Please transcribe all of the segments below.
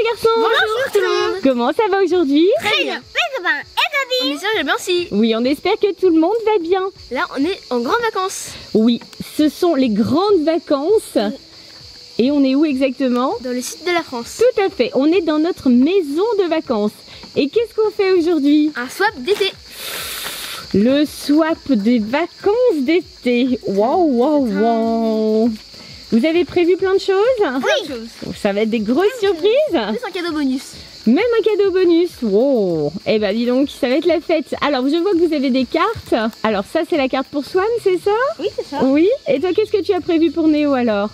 garçons. Bonjour tout le monde. Comment ça va aujourd'hui? Très bien. On est sûr, j'ai bien si. Oui, on espère que tout le monde va bien. Là, on est en grandes vacances. Oui, ce sont les grandes vacances. Et on est où exactement? Dans le sud de la France. Tout à fait, on est dans notre maison de vacances. Et qu'est-ce qu'on fait aujourd'hui? Un swap d'été. Le swap des vacances d'été. Waouh, waouh, waouh. Vous avez prévu plein de choses? Plein de choses. Ça va être des grosses surprises. Plus un cadeau bonus. Même un cadeau bonus. Wow. Eh ben dis donc, ça va être la fête. Alors je vois que vous avez des cartes. Alors ça c'est la carte pour Swan, c'est ça? Oui, c'est ça. Oui. Et toi qu'est-ce que tu as prévu pour Néo alors?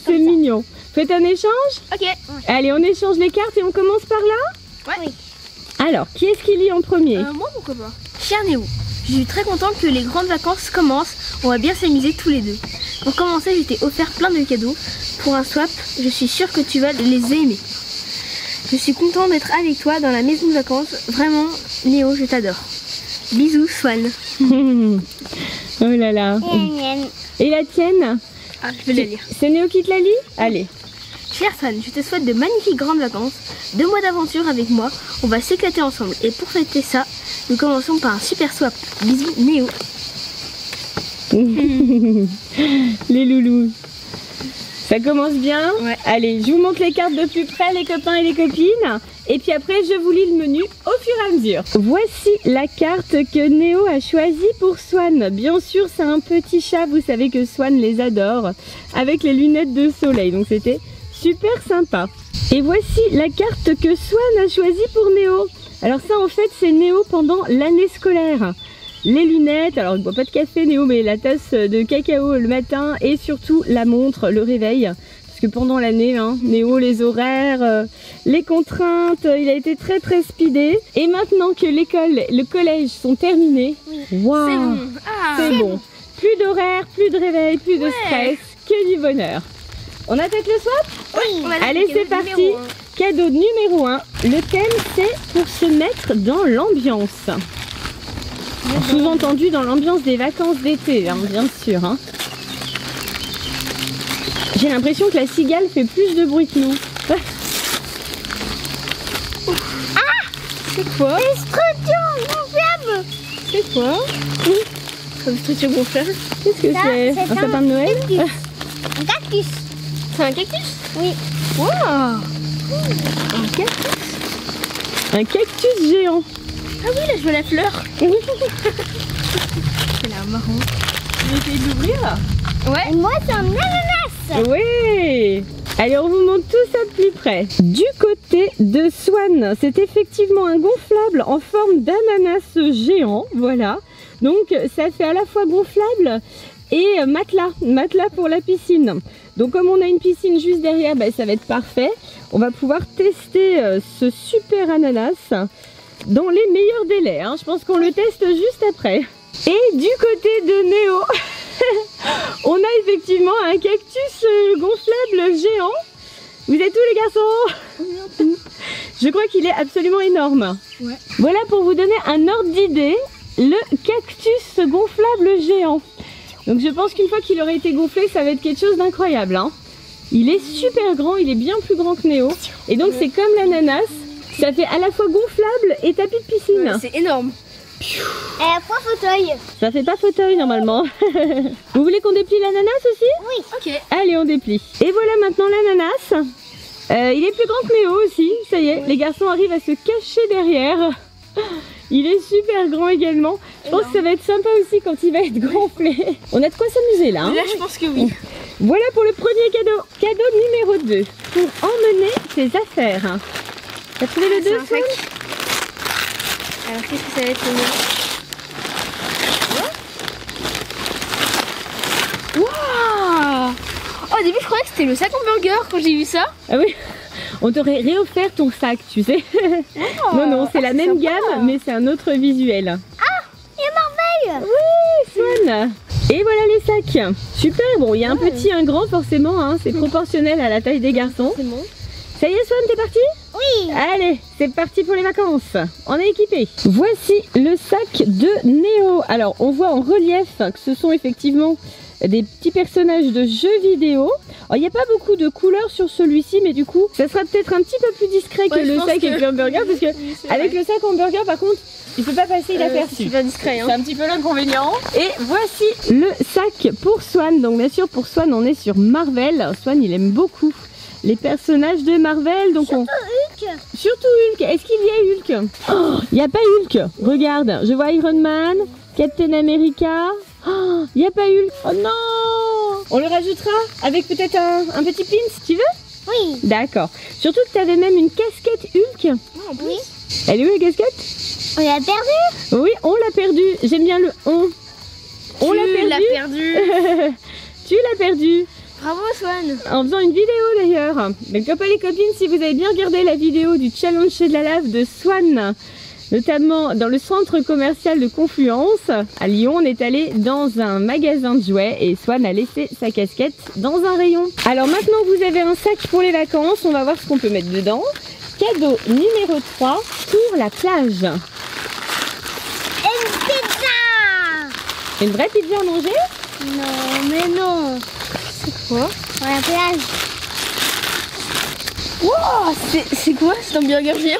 C'est mignon. Faites un échange? Ok. Allez, on échange les cartes et on commence par là? Ouais. Alors, qui est-ce qui lit en premier? Moi, pourquoi pas. Cher Néo, je suis très contente que les grandes vacances commencent. On va bien s'amuser tous les deux. Pour commencer, je t'ai offert plein de cadeaux. Pour un swap, je suis sûre que tu vas les aimer. Je suis contente d'être avec toi dans la maison de vacances. Vraiment, Néo, je t'adore. Bisous, Swan. Oh là là. Et la tienne? Ah, je vais la lire. C'est Néo qui te la lit? Allez. Cher Swan, je te souhaite de magnifiques grandes vacances, 2 mois d'aventure avec moi, on va s'éclater ensemble. Et pour fêter ça, nous commençons par un super swap. Bisous, Néo. Les loulous. Ça commence bien? Ouais. Allez, je vous montre les cartes de plus près, les copains et les copines. Et puis après, je vous lis le menu au fur et à mesure. Voici la carte que Néo a choisie pour Swan. Bien sûr, c'est un petit chat. Vous savez que Swan les adore. Avec les lunettes de soleil. Donc c'était super sympa. Et voici la carte que Swan a choisie pour Néo. Alors ça, en fait, c'est Néo pendant l'année scolaire. Les lunettes, alors il ne boit pas de café Néo, mais la tasse de cacao le matin et surtout la montre, le réveil. Parce que pendant l'année, hein, Néo, les horaires, les contraintes, il a été très très speedé. Et maintenant que l'école, le collège sont terminés, waouh, C'est bon. Ah, c'est bon. Plus d'horaires, plus de réveil, plus de stress, que du bonheur. On attaque le swap? Oui. Allez, c'est parti. Cadeau numéro 1. Le thème, c'est pour se mettre dans l'ambiance. Sous-entendu dans l'ambiance des vacances d'été, hein, bien sûr. Hein. J'ai l'impression que la cigale fait plus de bruit que nous. C'est quoi? Structure gonflable. C'est quoi? Comme structure gonflable. Qu'est-ce que c'est? Un sapin de Noël? Un cactus. C'est un cactus? Oui. Wow. Un cactus. Un cactus géant. Ah oui, là je vois la fleur. C'est là marron. Je vais essayer de l'ouvrir. Ouais. Et moi c'est un ananas. Oui. Allez, on vous montre tout ça de plus près. Du côté de Swan, c'est effectivement un gonflable en forme d'ananas géant. Voilà. Donc ça fait à la fois gonflable et matelas pour la piscine. Donc comme on a une piscine juste derrière, bah, ça va être parfait. On va pouvoir tester ce super ananas dans les meilleurs délais. Hein. Je pense qu'on le teste juste après. Et du côté de Néo, on a effectivement un cactus gonflable géant. Vous êtes où les garçons? Je crois qu'il est absolument énorme. Ouais. Voilà pour vous donner un ordre d'idée, le cactus gonflable géant. Donc je pense qu'une fois qu'il aurait été gonflé, ça va être quelque chose d'incroyable. Hein. Il est super grand, il est bien plus grand que Néo. Et donc c'est comme l'ananas, ça fait à la fois gonflable et tapis de piscine. Ouais, c'est énorme. Et après fauteuil. Ça fait pas fauteuil normalement. Vous voulez qu'on déplie l'ananas aussi? Oui. Ok. Allez, on déplie. Et voilà maintenant l'ananas. Il est plus grand que Néo aussi, ça y est. Ouais. Les garçons arrivent à se cacher derrière. Il est super grand également. Je pense que ça va être sympa aussi quand il va être gonflé. On a de quoi s'amuser là. Hein, là, je pense que oui. Voilà pour le premier cadeau. Cadeau numéro 2. Pour emmener ses affaires. T'as trouvé le 2, Swan? Alors qu'est-ce que ça va être le Waouh! Oh, au début je croyais que c'était le sac hamburger quand j'ai vu ça. Ah oui. On t'aurait réoffert ton sac, tu sais. Oh, non, c'est la même gamme, mais c'est un autre visuel. Ah, il y a Marveille. Oui, Swan. Et voilà les sacs. Super, bon, il y a un petit, un grand forcément, hein, c'est proportionnel à la taille des garçons. Ça y est Swan, t'es parti? Oui. Allez, c'est parti pour les vacances. On est équipés. Voici le sac de Néo. Alors, on voit en relief que ce sont effectivement des petits personnages de jeux vidéo. Il n'y a pas beaucoup de couleurs sur celui-ci, mais du coup, ça sera peut-être un petit peu plus discret que le sac avec le hamburger, parce que avec le sac hamburger, par contre, il ne peut pas passer inaperçu. C'est pas discret. Hein. C'est un petit peu l'inconvénient. Et voici le sac pour Swan. Donc bien sûr, pour Swan, on est sur Marvel. Swan, il aime beaucoup les personnages de Marvel. Donc Surtout Hulk. Est-ce qu'il y a Hulk? Oh, il n'y a pas Hulk. Regarde, je vois Iron Man, Captain America. Oh, il n'y a pas Hulk. Oh non! On le rajoutera avec peut-être un petit pin, si tu veux? Oui. D'accord. Surtout que tu avais même une casquette Hulk. Oui. Elle est où la casquette? On l'a perdu? Oui, on l'a perdu. J'aime bien le on. On l'a perdu. Tu l'as perdu. Bravo Swan. En faisant une vidéo d'ailleurs. Mais copains les copines, si vous avez bien regardé la vidéo du challenge chez de la lave de Swan, notamment dans le centre commercial de Confluence à Lyon, on est allé dans un magasin de jouets et Swan a laissé sa casquette dans un rayon. Alors maintenant que vous avez un sac pour les vacances, on va voir ce qu'on peut mettre dedans. Cadeau numéro 3 pour la plage. Une pizza. Une vraie pizza à manger? Non, mais non. C'est quoi? Pour la plage. Wow, c'est quoi cet hamburger géant?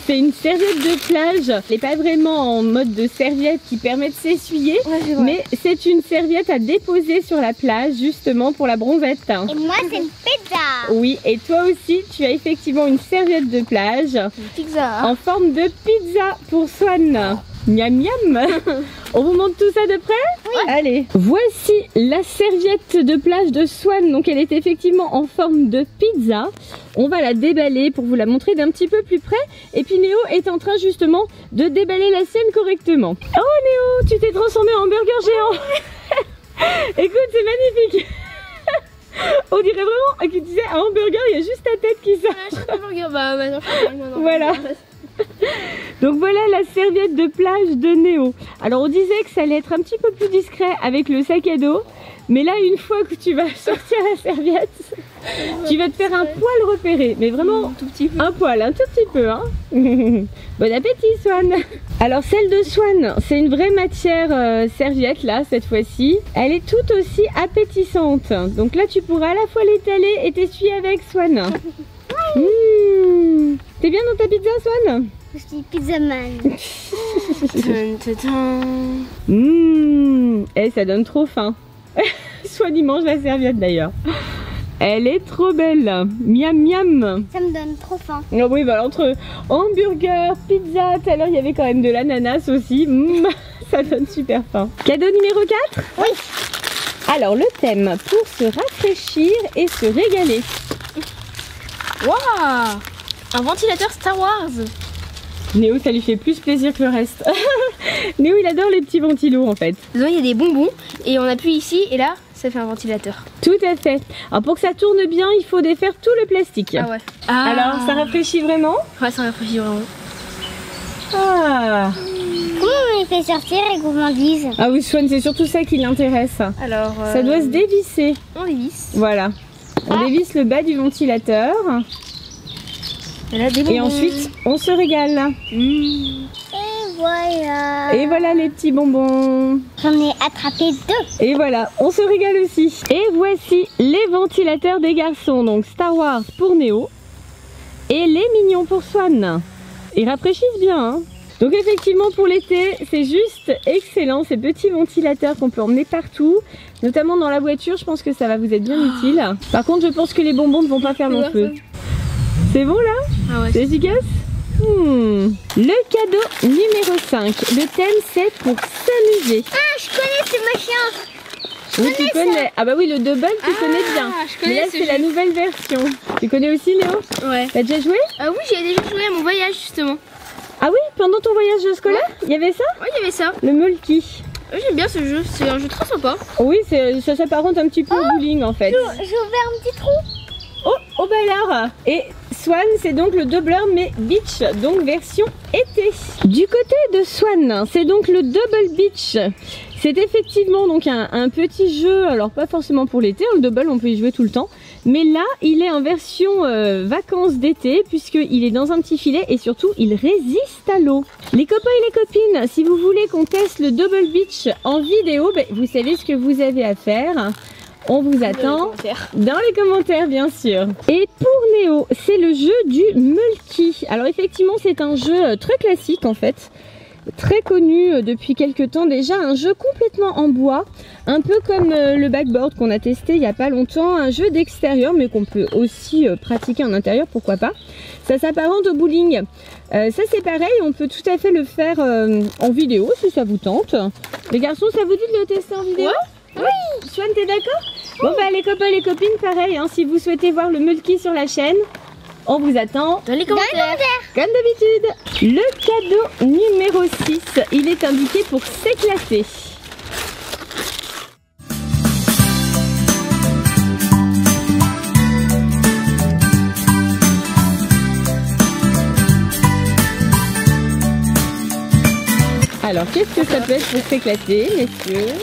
C'est une serviette de plage. Elle n'est pas vraiment en mode de serviette qui permet de s'essuyer, mais c'est une serviette à déposer sur la plage justement pour la bronzette. Et moi, c'est une pizza. Oui, et toi aussi, tu as effectivement une serviette de plage Une pizza. en forme de pizza pour Swan. Miam miam. On vous montre tout ça de près? Oui. Allez, voici la serviette de plage de Swan. Donc elle est effectivement en forme de pizza. On va la déballer pour vous la montrer d'un petit peu plus près. Et puis Néo est en train justement de déballer la sienne correctement. Oh Néo, tu t'es transformé en hamburger géant. Écoute, c'est magnifique. On dirait vraiment que tu disais un hamburger, il y a juste ta tête qui sort. Un hamburger, bah non, voilà. Donc voilà la serviette de plage de Néo. Alors on disait que ça allait être un petit peu plus discret avec le sac à dos. Mais là, une fois que tu vas sortir la serviette, tu vas te faire un poil repéré. Mais vraiment, tout petit peu. un poil, un tout petit peu. Hein. Bon appétit Swan. Alors celle de Swan, c'est une vraie matière serviette là, cette fois-ci. Elle est tout aussi appétissante. Donc là, tu pourras à la fois l'étaler et t'essuyer avec Swan. T'es bien dans ta pizza Swan? Je suis pizza man. Eh, ça donne trop faim. Swan il mange la serviette d'ailleurs. Elle est trop belle. Miam miam. Ça me donne trop faim. Oh oui, bah entre hamburger, pizza, tout à l'heure il y avait quand même de l'ananas aussi. Ça donne super faim. Cadeau numéro 4? Oui. Alors le thème pour se rafraîchir et se régaler. Waouh, un ventilateur Star Wars. Néo, ça lui fait plus plaisir que le reste. Néo, il adore les petits ventilos en fait. Dedans, il y a des bonbons et on appuie ici et là, ça fait un ventilateur. Tout à fait. Alors pour que ça tourne bien, il faut défaire tout le plastique. Ah ouais. Alors, ça rafraîchit vraiment? Ouais, ça rafraîchit vraiment. Ah. Comment on les fait sortir et qu'on m'en dise? Ah oui, Swan, c'est surtout ça qui l'intéresse. Alors, ça doit se dévisser. On dévisse. Voilà. On dévisse le bas du ventilateur. Et, là, des bonbons. Et ensuite, on se régale. Et voilà. Et voilà les petits bonbons. J'en ai attrapé 2. Et voilà, on se régale aussi. Et voici les ventilateurs des garçons. Donc Star Wars pour Néo. Et les mignons pour Swan. Ils rafraîchissent bien, hein. Donc effectivement pour l'été, c'est juste excellent ces petits ventilateurs qu'on peut emmener partout, notamment dans la voiture. Je pense que ça va vous être bien utile. Par contre, je pense que les bonbons ne vont pas faire long feu. C'est bon là? Ah ouais. C'est efficace? Le cadeau numéro 5. Le thème c'est pour s'amuser. Ah, je connais ce machin. Oui, tu connais. Ah bah oui, le double, tu connais bien. Je connais. Mais là, c'est la nouvelle version. Tu connais aussi, Néo? Ouais. T'as déjà joué? Oui, j'ai déjà joué à mon voyage justement. Ah oui, pendant ton voyage scolaire, il y avait ça? Oui, il y avait ça. Le multi. J'aime bien ce jeu, c'est un jeu très sympa. Oui, ça s'apparente un petit peu au bowling en fait. J'ai ouvert un petit trou. Oh bah alors. Et Swan, c'est donc le doubleur mais beach, donc version été. Du côté de Swan, c'est donc le double beach. C'est effectivement donc un petit jeu, alors pas forcément pour l'été, le double on peut y jouer tout le temps. Mais là, il est en version vacances d'été puisqu'il est dans un petit filet et surtout, il résiste à l'eau. Les copains et les copines, si vous voulez qu'on teste le Double Beach en vidéo, ben, vous savez ce que vous avez à faire. On vous attend dans les commentaires, bien sûr. Et pour Néo, c'est le jeu du Mulky. Alors effectivement, c'est un jeu très classique en fait. Très connu depuis quelques temps déjà, un jeu complètement en bois, un peu comme le backboard qu'on a testé il n'y a pas longtemps, un jeu d'extérieur mais qu'on peut aussi pratiquer en intérieur, pourquoi pas. Ça s'apparente au bowling. Ça c'est pareil, on peut tout à fait le faire en vidéo si ça vous tente. Les garçons, ça vous dit de le tester en vidéo? Oui. Swan, t'es d'accord? Bon bah les copains, les copines, pareil, hein, si vous souhaitez voir le Mulky sur la chaîne, on vous attend dans les commentaires. Comme d'habitude. Le cadeau numéro 6, il est indiqué pour s'éclater. Alors, qu'est-ce que ça peut être pour s'éclater, messieurs?